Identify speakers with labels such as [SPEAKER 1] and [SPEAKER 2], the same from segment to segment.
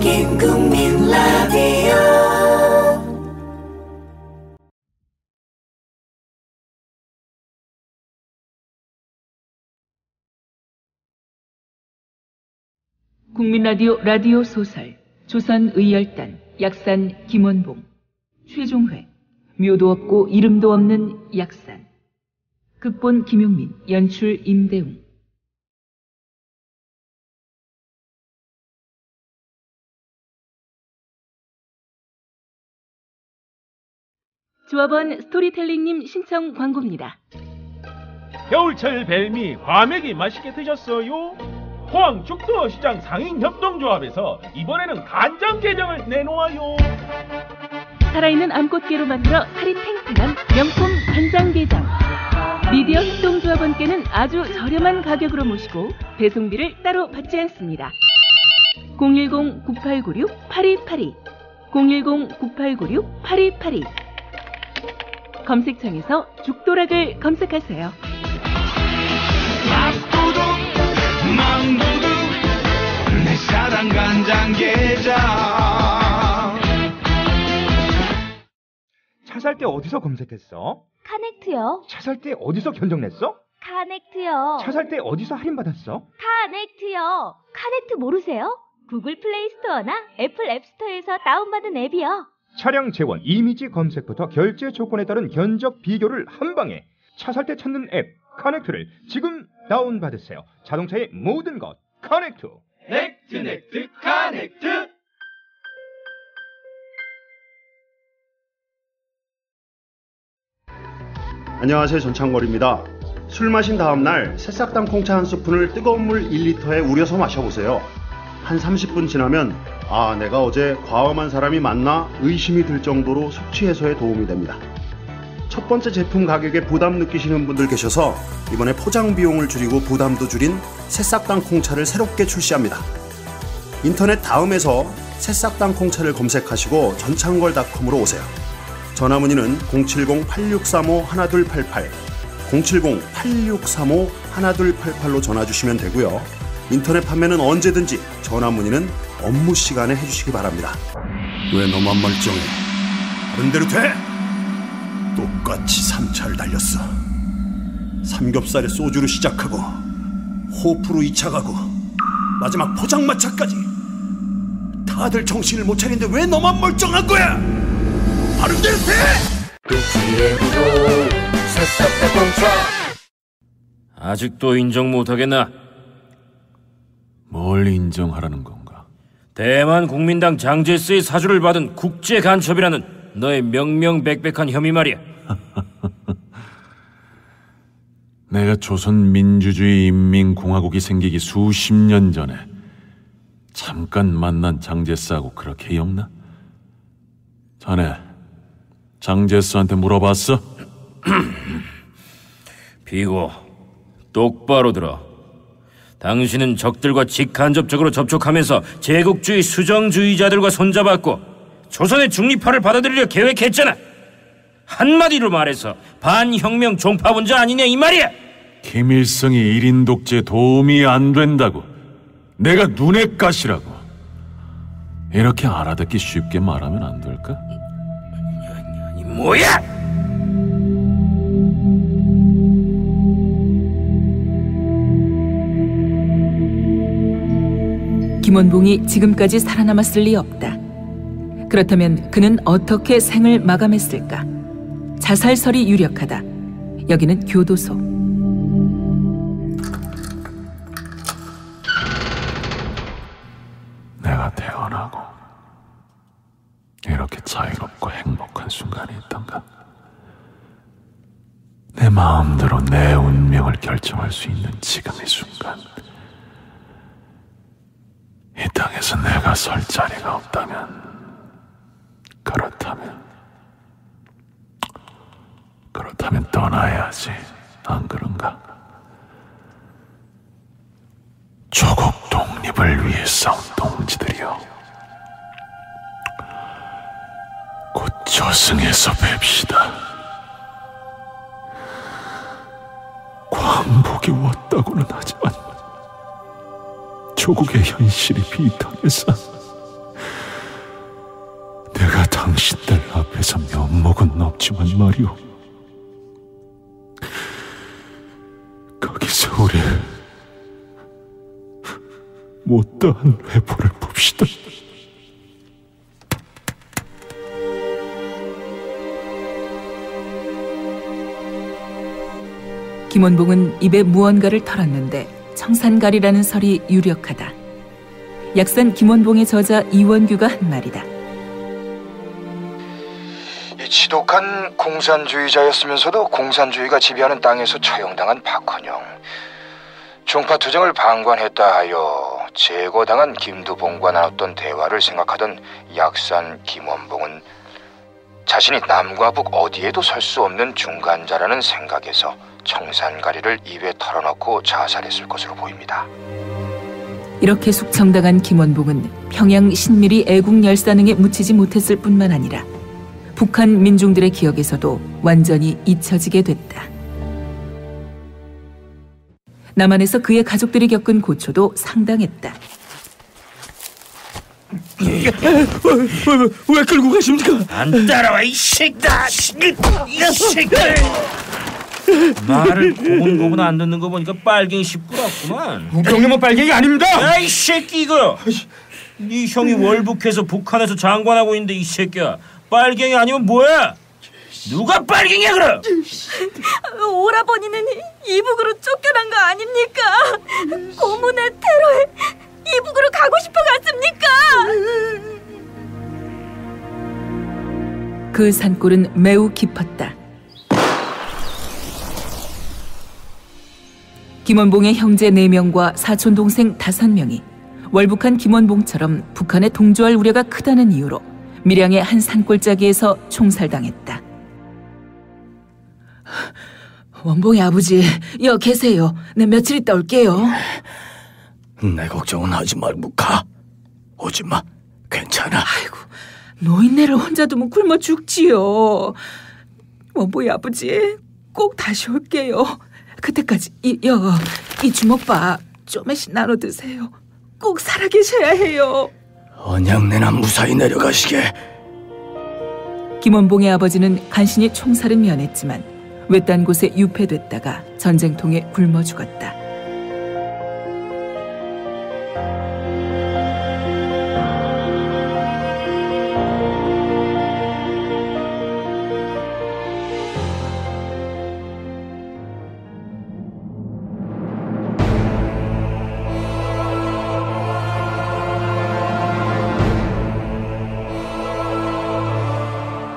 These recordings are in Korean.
[SPEAKER 1] 국민 라디오
[SPEAKER 2] 국민 라디오 소설 조선의열단 약산 김원봉 최종회 묘도 없고 이름도 없는 약산 극본 김용민 연출 임대웅 조합원 스토리텔링님 신청 광고입니다.
[SPEAKER 3] 겨울철 벨미 과메기 맛있게 드셨어요? 포항 죽도시장 상인협동조합에서 이번에는 간장 게장을 내놓아요.
[SPEAKER 2] 살아있는 암꽃게로 만들어 살이 탱탱한 명품 간장게장. 미디어 협동조합원께는 아주 저렴한 가격으로 모시고 배송비를 따로 받지 않습니다. 010-9896-8282 010-9896-8282 검색창에서 죽도락을 검색하세요.
[SPEAKER 4] 맛도둑 망도둑 내 사랑 간장게장.
[SPEAKER 5] 차 살 때 어디서 검색했어?
[SPEAKER 6] 카넥트요.
[SPEAKER 5] 차 살 때 어디서 견적냈어?
[SPEAKER 6] 카넥트요.
[SPEAKER 5] 차 살 때 어디서 할인받았어?
[SPEAKER 6] 카넥트요. 카넥트 모르세요? 구글 플레이 스토어나 애플 앱스토어에서 다운받은 앱이요.
[SPEAKER 5] 차량 재원, 이미지 검색부터 결제 조건에 따른 견적 비교를 한 방에 차 살 때 찾는 앱 카넥트를 지금 다운받으세요. 자동차의 모든 것 카넥트.
[SPEAKER 4] 넥트 카넥트.
[SPEAKER 7] 안녕하세요, 전창걸입니다. 술 마신 다음날 새싹당 콩차 한 스푼을 뜨거운 물 1리터에 우려서 마셔보세요. 한 30분 지나면 내가 어제 과음한 사람이 맞나 의심이 들 정도로 숙취 해소에 도움이 됩니다. 첫 번째 제품 가격에 부담 느끼시는 분들 계셔서 이번에 포장 비용을 줄이고 부담도 줄인 새싹당 콩차를 새롭게 출시합니다. 인터넷 다음에서 새싹당 콩차를 검색하시고 전창걸닷컴으로 오세요. 전화문의는 070-8635-1288 070-8635-1288로 전화주시면 되고요. 인터넷 판매는 언제든지 전화문의는 업무시간에 해주시기 바랍니다. 왜 너만 멀쩡해? 다른 대로 돼? 똑같이 3차를 달렸어. 삼겹살에 소주로 시작하고 호프로 2차 가고 마지막 포장마차까지. 다들 정신을 못 차리는데 왜 너만 멀쩡한 거야? 바른 대로 돼!
[SPEAKER 1] 끝이의 구도 새싹당 콩차.
[SPEAKER 8] 아직도 인정 못하겠나?
[SPEAKER 9] 뭘 인정하라는 건가?
[SPEAKER 8] 대만 국민당 장제스의 사주를 받은 국제 간첩이라는 너의 명명백백한 혐의 말이야.
[SPEAKER 9] 내가 조선민주주의 인민공화국이 생기기 수십 년 전에 잠깐 만난 장제스하고 그렇게 기억나? 자네 장제스한테 물어봤어?
[SPEAKER 8] 비고 똑바로 들어. 당신은 적들과 직간접적으로 접촉하면서 제국주의 수정주의자들과 손잡았고 조선의 중립화를 받아들이려 계획했잖아. 한마디로 말해서 반혁명 종파분자 아니냐 이 말이야.
[SPEAKER 9] 김일성이 1인 독재에 도움이 안 된다고 내가 눈에 가시라고 이렇게 알아듣기 쉽게 말하면 안 될까?
[SPEAKER 8] 아니 뭐야?
[SPEAKER 2] 김원봉이 지금까지 살아남았을 리 없다. 그렇다면 그는 어떻게 생을 마감했을까? 자살설이 유력하다. 여기는 교도소.
[SPEAKER 9] 내가 태어나고 이렇게 자유롭고 행복한 순간이 있던가? 내 마음대로 내 운명을 결정할 수 있는 지금의 순간. 이 땅에서 내가 설 자리가 없다면, 그렇다면 떠나야지. 안 그런가? 조국 독립을 위해 싸운 동지들이여, 곧 저승에서 뵙시다. 광복이 왔다고는 하지만 조국의 현실이 비탄해서 당신들 앞에서 면목은 없지만 말이오. 거기서 우리 못다한 회포를 봅시다.
[SPEAKER 2] 김원봉은 입에 무언가를 털었는데 청산가리라는 설이 유력하다. 약산 김원봉의 저자 이원규가 한 말이다.
[SPEAKER 10] 이 지독한 공산주의자였으면서도 공산주의가 지배하는 땅에서 처형당한 박헌영, 중파 투쟁을 방관했다 하여 제거당한 김두봉과 나눴던 대화를 생각하던 약산 김원봉은 자신이 남과 북 어디에도 설 수 없는 중간자라는 생각에서 청산가리를 입에 털어넣고 자살했을 것으로 보입니다.
[SPEAKER 2] 이렇게 숙청당한 김원봉은 평양 신밀히 애국열사능에 묻히지 못했을 뿐만 아니라 북한 민중들의 기억에서도 완전히 잊혀지게 됐다. 남한에서 그의 가족들이 겪은 고초도 상당했다.
[SPEAKER 8] 왜 끌고 가십니까? 안 따라와 이 새끼다. 이 새끼들. 말을 고분고분 안 듣는 거 보니까 빨갱이 씹구라구만.
[SPEAKER 5] 우병님은 빨갱이 아닙니다.
[SPEAKER 8] 야, 이 새끼 이거. 네 형이 월북해서 북한에서 장관하고 있는데 이 새끼야. 빨갱이 아니면 뭐야? 누가 빨갱이야 그럼?
[SPEAKER 6] 오라버니는 이북으로 쫓겨난 거 아닙니까? 고문의 테러에 이북으로 가고 싶어 갔습니까?
[SPEAKER 2] 그 산골은 매우 깊었다. 김원봉의 형제 4명과 사촌 동생 5명이 월북한 김원봉처럼 북한에 동조할 우려가 크다는 이유로 밀양의 한 산골짜기에서 총살당했다. 원봉이 아버지, 여기 계세요. 내 며칠 있다 올게요.
[SPEAKER 11] 내 걱정은 하지 말고 가. 오지 마. 괜찮아.
[SPEAKER 2] 아이고, 노인네를 혼자 두면 굶어 죽지요. 원봉이 아버지, 꼭 다시 올게요. 그때까지 이 주먹밥 좀씩 나눠 드세요. 꼭 살아계셔야 해요.
[SPEAKER 11] 언양내나 무사히 내려가시게.
[SPEAKER 2] 김원봉의 아버지는 간신히 총살은 면했지만 외딴 곳에 유폐됐다가 전쟁통에 굶어 죽었다.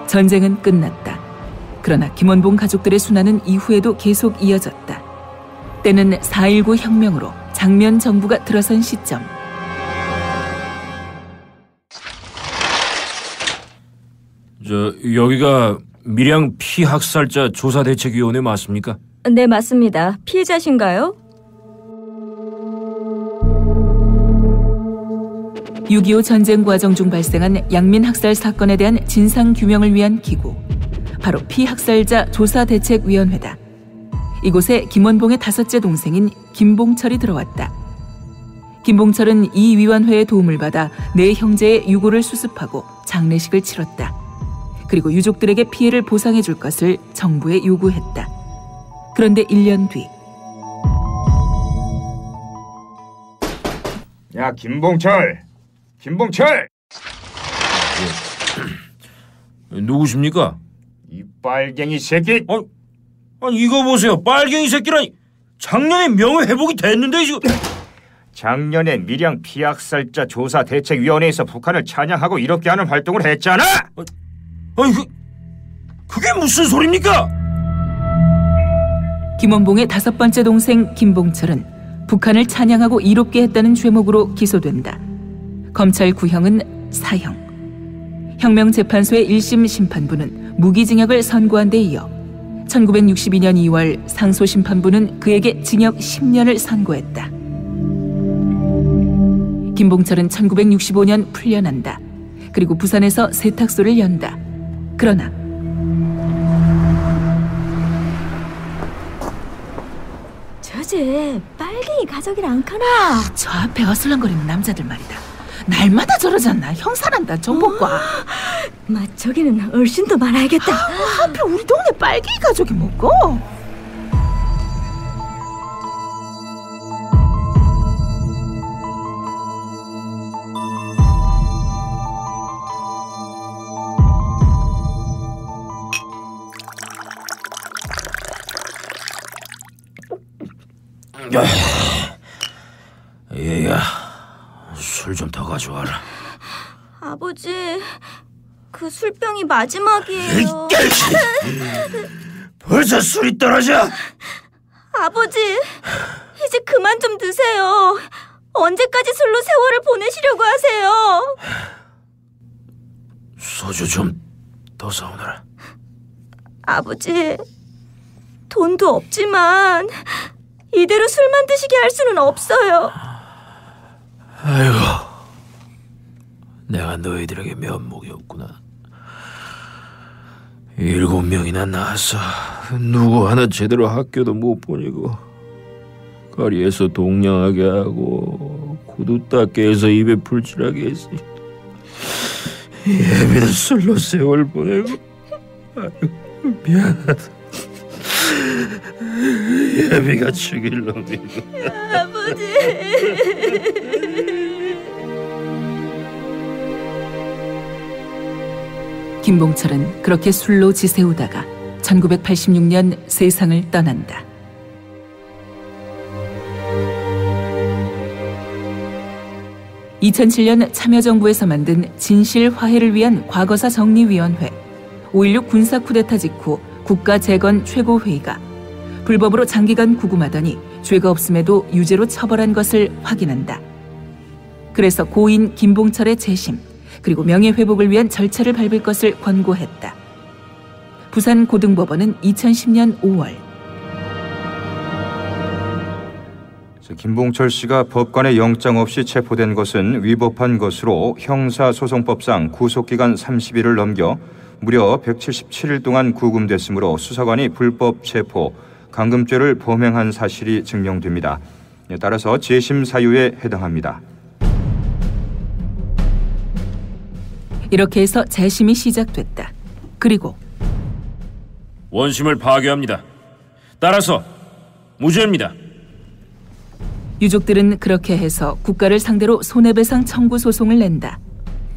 [SPEAKER 2] 전쟁은 끝났다. 그러나 김원봉 가족들의 순환은 이후에도 계속 이어졌다. 때는 4.19 혁명으로 장면 정부가 들어선 시점.
[SPEAKER 8] 여기가 밀양 피학살자 조사대책위원회 맞습니까?
[SPEAKER 6] 네, 맞습니다. 피해자신가요?
[SPEAKER 2] 6.25 전쟁 과정 중 발생한 양민 학살 사건에 대한 진상 규명을 위한 기구, 바로 피학살자 조사대책위원회다. 이곳에 김원봉의 5째 동생인 김봉철이 들어왔다. 김봉철은 이 위원회의 도움을 받아 4 형제의 유고를 수습하고 장례식을 치렀다. 그리고 유족들에게 피해를 보상해 줄 것을 정부에 요구했다. 그런데 1년 뒤,
[SPEAKER 5] 야, 김봉철!
[SPEAKER 8] 누구십니까?
[SPEAKER 5] 이 빨갱이 새끼!
[SPEAKER 8] 아니 이거 보세요. 빨갱이 새끼라니. 작년에 명예 회복이 됐는데 지금.
[SPEAKER 5] 작년에 밀양 피학살자 조사대책위원회에서 북한을 찬양하고 이렇게 하는 활동을 했잖아!
[SPEAKER 8] 아니 그게 무슨 소리입니까?
[SPEAKER 2] 김원봉의 5번째 동생 김봉철은 북한을 찬양하고 이롭게 했다는 죄목으로 기소된다. 검찰 구형은 사형. 혁명재판소의 1심 심판부는 무기징역을 선고한 데 이어 1962년 2월 상소심판부는 그에게 징역 10년을 선고했다. 김봉철은 1965년 풀려난다. 그리고 부산에서 세탁소를 연다. 그러나
[SPEAKER 6] 저제 빨갱이 가족이라 안 카나?
[SPEAKER 2] 저 앞에 어슬렁거리는 남자들 말이다. 날마다 저러잖아. 형사란다, 정복과.
[SPEAKER 6] 저기는 얼씬 더 많아야겠다.
[SPEAKER 12] 하필 우리 동네 빨갱이 가족이 뭐고?
[SPEAKER 8] 얘야, 술 좀 더 가져와라.
[SPEAKER 6] 아버지, 그 술병이 마지막이에요.
[SPEAKER 8] 벌써 술이 떨어져?
[SPEAKER 6] 아버지, 이제 그만 좀 드세요. 언제까지 술로 세월을 보내시려고 하세요?
[SPEAKER 8] 소주 좀 더 사오너라.
[SPEAKER 6] 아버지, 돈도 없지만 이대로 술만 드시게 할 수는 없어요.
[SPEAKER 8] 아이고, 내가 너희들에게 면목이 없구나. 7명이나 낳았어. 누구 하나 제대로 학교도 못 보내고, 거리에서 동냥하게 하고 구두 닦게 해서 입에 풀칠하게 했어. 예비는 술로 세월 보내고. 아이고, 미안하다. 예비가 죽일 놈이고.
[SPEAKER 6] 아버지.
[SPEAKER 2] 김봉철은 그렇게 술로 지새우다가 1986년 세상을 떠난다. (2007년) 참여정부에서 만든 진실화해를 위한 과거사 정리위원회, 5.16 군사 쿠데타 직후 국가재건 최고회의가 불법으로 장기간 구금하더니 죄가 없음에도 유죄로 처벌한 것을 확인한다. 그래서 고인 김봉철의 재심, 그리고 명예회복을 위한 절차를 밟을 것을 권고했다. 부산고등법원은 2010년 5월
[SPEAKER 5] 김봉철 씨가 법관의 영장 없이 체포된 것은 위법한 것으로 형사소송법상 구속기간 30일을 넘겨 무려 177일 동안 구금됐으므로 수사관이 불법 체포, 감금죄를 범행한 사실이 증명됩니다. 따라서 재심 사유에 해당합니다.
[SPEAKER 2] 이렇게 해서 재심이 시작됐다. 그리고
[SPEAKER 8] 원심을 파기합니다. 따라서 무죄입니다.
[SPEAKER 2] 유족들은 그렇게 해서 국가를 상대로 손해배상 청구 소송을 낸다.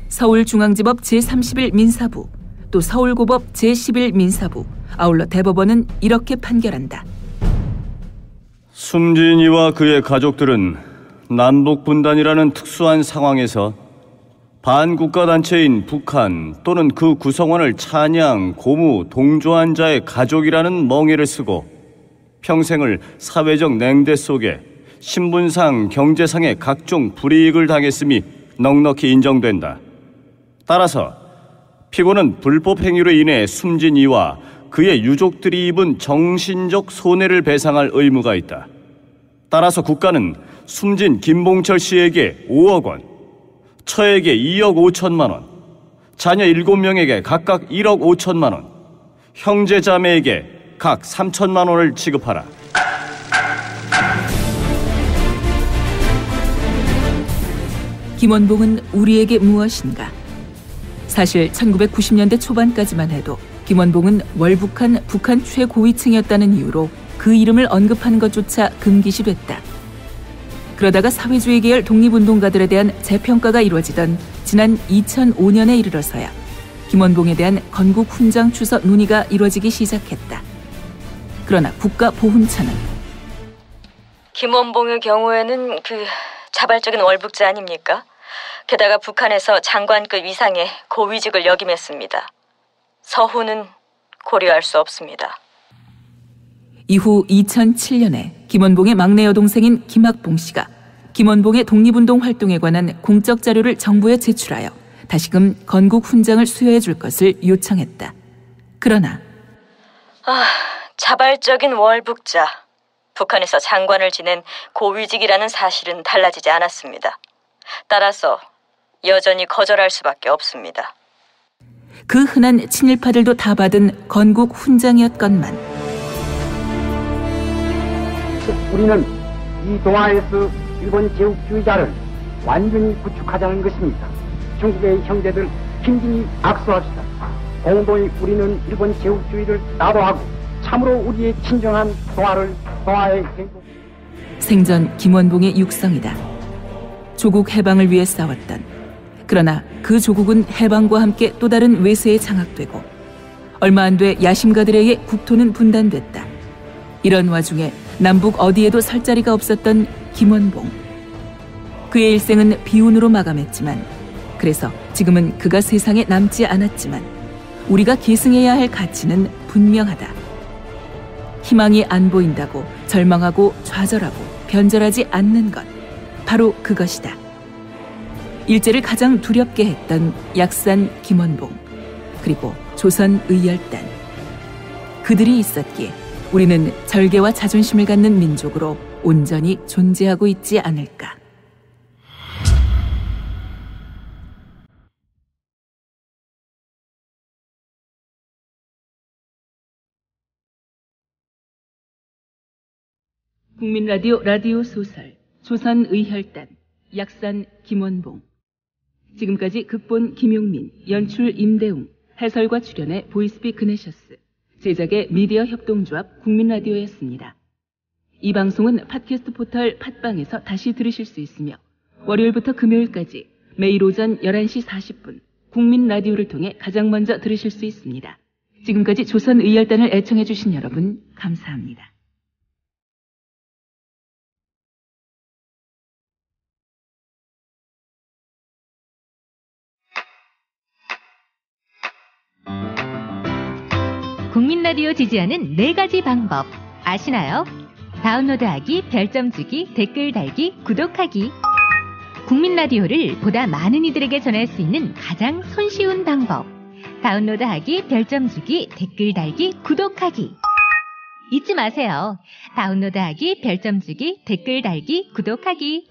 [SPEAKER 2] 서울중앙지법 제31 민사부, 또 서울고법 제11 민사부, 아울러 대법원은 이렇게 판결한다.
[SPEAKER 13] 숨진이와 그의 가족들은 남북분단이라는 특수한 상황에서 반국가단체인 북한 또는 그 구성원을 찬양, 고무, 동조한 자의 가족이라는 멍에를 쓰고 평생을 사회적 냉대 속에 신분상, 경제상의 각종 불이익을 당했음이 넉넉히 인정된다. 따라서 피고는 불법 행위로 인해 숨진 이와 그의 유족들이 입은 정신적 손해를 배상할 의무가 있다. 따라서 국가는 숨진 김봉철 씨에게 5억 원, 처에게 2억 5천만 원, 자녀 7명에게 각각 1억 5천만 원, 형제 자매에게 각 3천만 원을 지급하라.
[SPEAKER 2] 김원봉은 우리에게 무엇인가? 사실 1990년대 초반까지만 해도 김원봉은 월북한 북한 최고위층이었다는 이유로 그 이름을 언급하는 것조차 금기시됐다. 그러다가 사회주의 계열 독립운동가들에 대한 재평가가 이루어지던 지난 2005년에 이르러서야 김원봉에 대한 건국 훈장 추서 논의가 이루어지기 시작했다. 그러나 국가보훈처는
[SPEAKER 14] 김원봉의 경우에는 자발적인 월북자 아닙니까? 게다가 북한에서 장관급 이상의 고위직을 역임했습니다. 서훈은 고려할 수 없습니다.
[SPEAKER 2] 이후 2007년에 김원봉의 막내 여동생인 김학봉 씨가 김원봉의 독립운동 활동에 관한 공적 자료를 정부에 제출하여 다시금 건국 훈장을 수여해 줄 것을 요청했다. 그러나
[SPEAKER 14] 자발적인 월북자, 북한에서 장관을 지낸 고위직이라는 사실은 달라지지 않았습니다. 따라서 여전히 거절할 수밖에 없습니다.
[SPEAKER 2] 그 흔한 친일파들도 다 받은 건국 훈장이었건만
[SPEAKER 15] 우리는 이 동아에서 일본 제국주의자를 완전히 구축하자는 것입니다. 중국의 형제들 긴밀히 악수합시다. 공동히 우리는 일본 제국주의를 나도하고 참으로 우리의 진정한 동아의 행복.
[SPEAKER 2] 생전 김원봉의 육성이다. 조국 해방을 위해 싸웠던, 그러나 그 조국은 해방과 함께 또 다른 외세에 장악되고 얼마 안 돼 야심가들에 의해 국토는 분단됐다. 이런 와중에 남북 어디에도 설 자리가 없었던 김원봉. 그의 일생은 비운으로 마감했지만, 그래서 지금은 그가 세상에 남지 않았지만 우리가 계승해야 할 가치는 분명하다. 희망이 안 보인다고 절망하고 좌절하고 변절하지 않는 것, 바로 그것이다. 일제를 가장 두렵게 했던 약산 김원봉, 그리고 조선 의열단. 그들이 있었기에 우리는 절개와 자존심을 갖는 민족으로 온전히 존재하고 있지 않을까. 국민라디오 라디오 소설 조선 의혈단 약산 김원봉. 지금까지 극본 김용민, 연출 임대웅, 해설과 출연의 보이스피 그네셔스, 제작의 미디어 협동조합 국민라디오였습니다. 이 방송은 팟캐스트 포털 팟빵에서 다시 들으실 수 있으며 월요일부터 금요일까지 매일 오전 11시 40분 국민라디오를 통해 가장 먼저 들으실 수 있습니다. 지금까지 조선 의혈단을 애청해 주신 여러분 감사합니다.
[SPEAKER 16] 국민라디오 지지하는 4가지 방법 아시나요? 다운로드하기, 별점 주기, 댓글 달기, 구독하기. 국민라디오를 보다 많은 이들에게 전할 수 있는 가장 손쉬운 방법. 다운로드하기, 별점 주기, 댓글 달기, 구독하기. 잊지 마세요. 다운로드하기, 별점 주기, 댓글 달기, 구독하기.